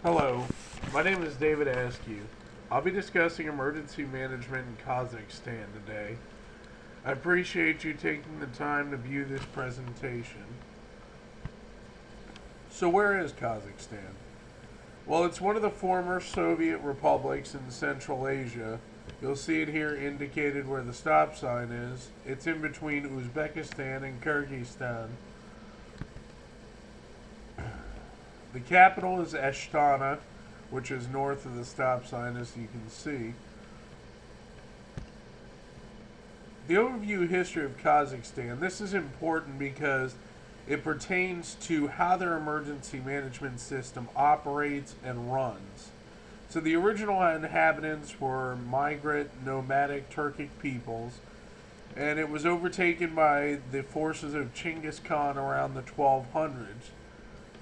Hello, my name is David Askew. I'll be discussing emergency management in Kazakhstan today. I appreciate you taking the time to view this presentation. So, where is Kazakhstan? Well, it's one of the former Soviet republics in Central Asia. You'll see it here indicated where the stop sign is. It's in between Uzbekistan and Kyrgyzstan. The capital is Astana, which is north of the stop sign, as you can see. The overview history of Kazakhstan. This is important because it pertains to how their emergency management system operates and runs. So the original inhabitants were migrant, nomadic Turkic peoples, and it was overtaken by the forces of Genghis Khan around the 1200s.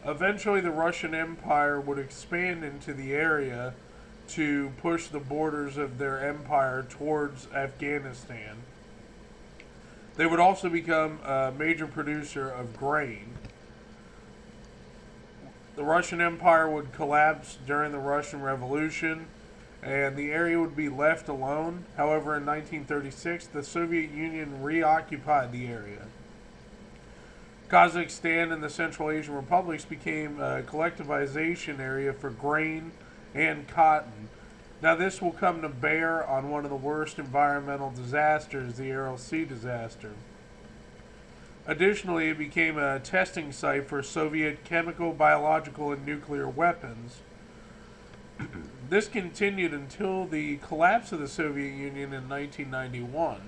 Eventually, the Russian Empire would expand into the area to push the borders of their empire towards Afghanistan. They would also become a major producer of grain. The Russian Empire would collapse during the Russian Revolution, and the area would be left alone. However, in 1936, the Soviet Union reoccupied the area. Kazakhstan and the Central Asian republics became a collectivization area for grain and cotton. Now, this will come to bear on one of the worst environmental disasters, the Aral Sea disaster. Additionally, it became a testing site for Soviet chemical, biological, and nuclear weapons. This continued until the collapse of the Soviet Union in 1991.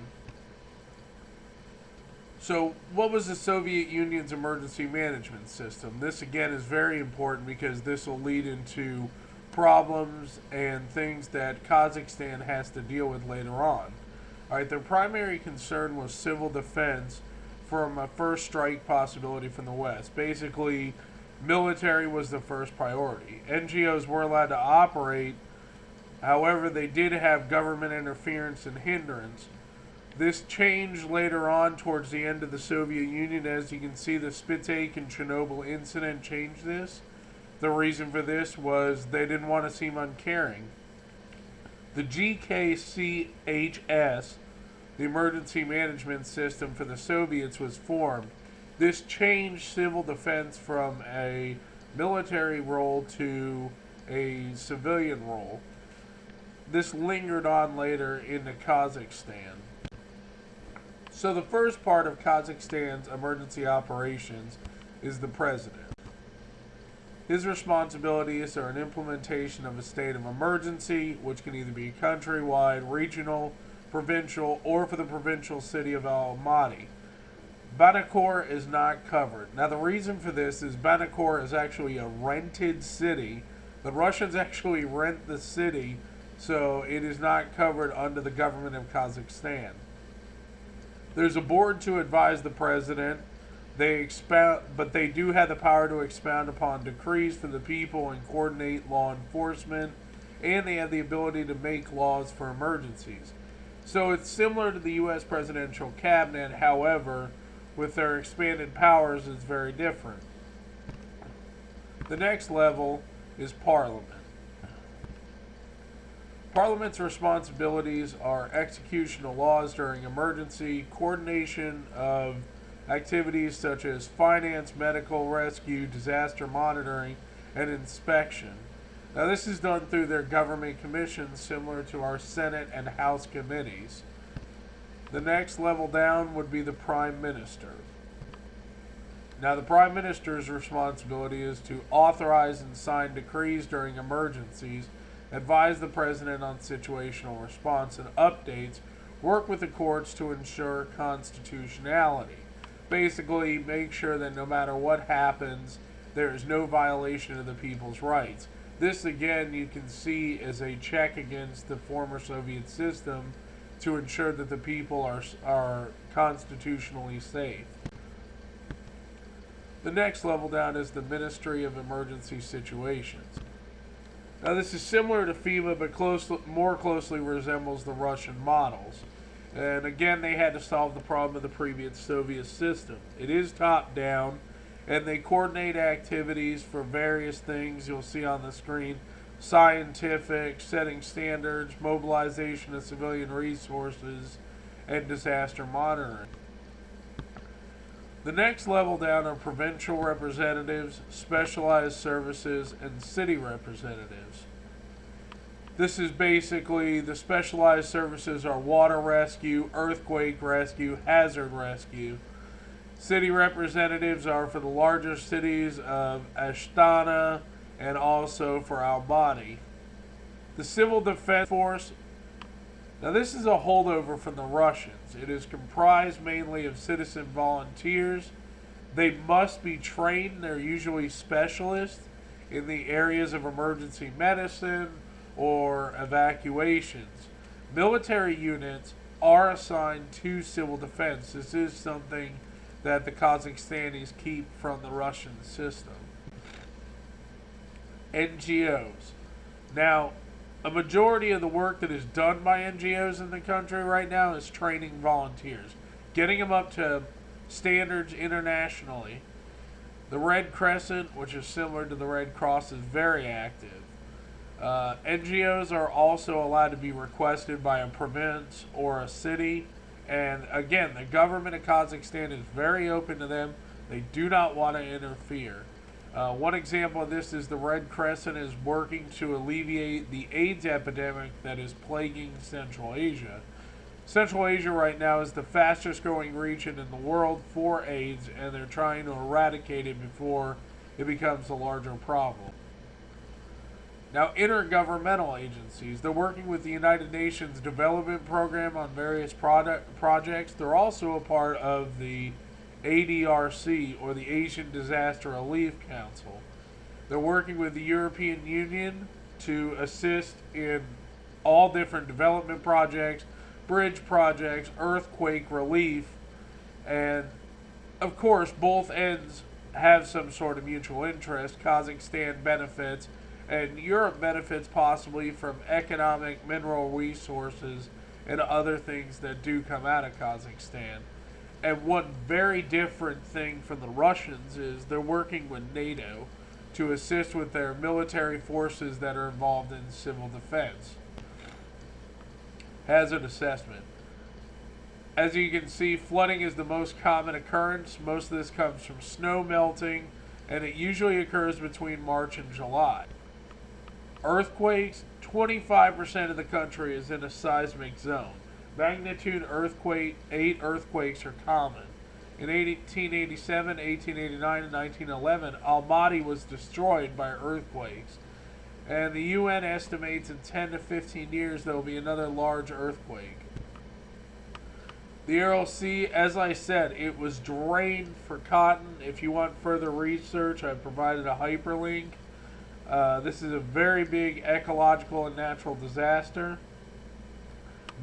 So, what was the Soviet Union's emergency management system? This, again, is very important because this will lead into problems and things that Kazakhstan has to deal with later on. Alright, their primary concern was civil defense from a first strike possibility from the West. Basically, military was the first priority. NGOs were allowed to operate, however, they did have government interference and hindrance. This changed later on towards the end of the Soviet Union. As you can see, the Sputnik and Chernobyl incident changed this. The reason for this was they didn't want to seem uncaring. The GKCHS, the emergency management system for the Soviets, was formed. This changed civil defense from a military role to a civilian role. This lingered on later into Kazakhstan. So the first part of Kazakhstan's emergency operations is the president. His responsibilities are an implementation of a state of emergency, which can either be countrywide, regional, provincial, or for the provincial city of Almaty. Banakor is not covered. Now the reason for this is Banakor is actually a rented city. The Russians actually rent the city, so it is not covered under the government of Kazakhstan. There's a board to advise the president. But they do have the power to expound upon decrees for the people and coordinate law enforcement, and they have the ability to make laws for emergencies. So it's similar to the U.S. presidential cabinet, however, with their expanded powers, it's very different. The next level is Parliament. Parliament's responsibilities are execution of laws during emergency, coordination of activities such as finance, medical, rescue, disaster monitoring, and inspection. Now, this is done through their government commissions, similar to our Senate and House committees. The next level down would be the Prime Minister. Now, the Prime Minister's responsibility is to authorize and sign decrees during emergencies, advise the President on situational response and updates, work with the courts to ensure constitutionality. Basically, make sure that no matter what happens, there is no violation of the people's rights. This, again, you can see as a check against the former Soviet system to ensure that the people are constitutionally safe. The next level down is the Ministry of Emergency Situations. Now, this is similar to FEMA, but more closely resembles the Russian models. And again, they had to solve the problem of the previous Soviet system. It is top down, and they coordinate activities for various things you'll see on the screen: scientific, setting standards, mobilization of civilian resources, and disaster monitoring. The next level down are provincial representatives, specialized services, and city representatives. This is basically the specialized services are water rescue, earthquake rescue, hazard rescue. City representatives are for the larger cities of Astana and also for Almaty. The Civil Defense Force. Now, this is a holdover from the Russians. It is comprised mainly of citizen volunteers. They must be trained. They're usually specialists in the areas of emergency medicine or evacuations. Military units are assigned to civil defense. This is something that the Kazakhstanis keep from the Russian system. NGOs. Now, a majority of the work that is done by NGOs in the country right now is training volunteers, getting them up to standards internationally. The Red Crescent, which is similar to the Red Cross, is very active. NGOs are also allowed to be requested by a province or a city. And again, the government of Kazakhstan is very open to them. They do not want to interfere. One example of this is the Red Crescent is working to alleviate the AIDS epidemic that is plaguing Central Asia. Central Asia right now is the fastest growing region in the world for AIDS, and they're trying to eradicate it before it becomes a larger problem. Now, intergovernmental agencies. They're working with the United Nations Development Program on various projects. They're also a part of the ADRC, or the Asian Disaster Relief Council. They're working with the European Union to assist in all different development projects, bridge projects, earthquake relief, and of course both ends have some sort of mutual interest. Kazakhstan benefits and Europe benefits possibly from economic, mineral resources, and other things that do come out of Kazakhstan. And one very different thing from the Russians is they're working with NATO to assist with their military forces that are involved in civil defense. Hazard assessment. As you can see, flooding is the most common occurrence. Most of this comes from snow melting, and it usually occurs between March and July. Earthquakes, 25% of the country is in a seismic zone. Magnitude 8 earthquakes are common. In 1887, 1889, and 1911, Almaty was destroyed by earthquakes. And the UN estimates in 10 to 15 years there will be another large earthquake. The Aral Sea, as I said, it was drained for cotton. If you want further research, I've provided a hyperlink. This is a very big ecological and natural disaster.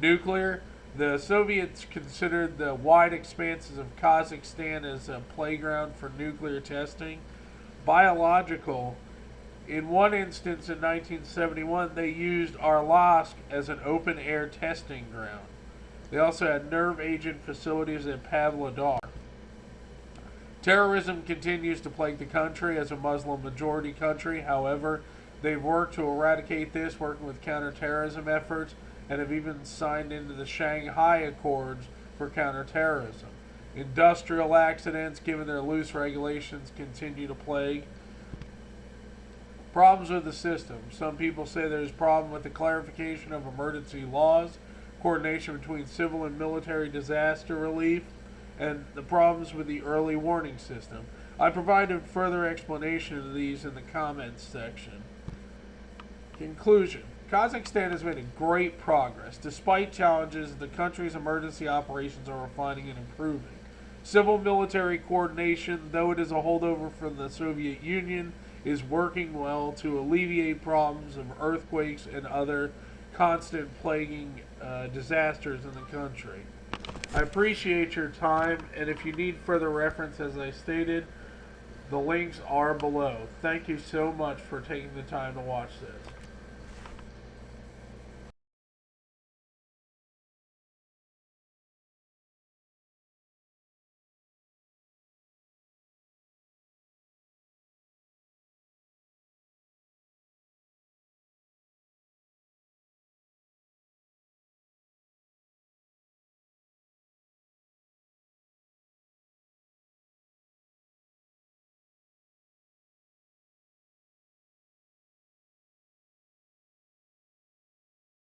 Nuclear. The Soviets considered the wide expanses of Kazakhstan as a playground for nuclear testing. Biological. In one instance in 1971, they used Aralsk as an open-air testing ground. They also had nerve agent facilities at Pavlodar. Terrorism continues to plague the country as a Muslim-majority country. However, they've worked to eradicate this, working with counterterrorism efforts, and have even signed into the Shanghai Accords for counterterrorism. Industrial accidents, given their loose regulations, continue to plague. Problems with the system. Some people say there's a problem with the clarification of emergency laws, coordination between civil and military disaster relief, and the problems with the early warning system. I provided further explanation of these in the comments section. Conclusion. Kazakhstan has made great progress. Despite challenges, the country's emergency operations are refining and improving. Civil-military coordination, though it is a holdover from the Soviet Union, is working well to alleviate problems of earthquakes and other constant plaguing disasters in the country. I appreciate your time, and if you need further reference, as I stated, the links are below. Thank you so much for taking the time to watch this.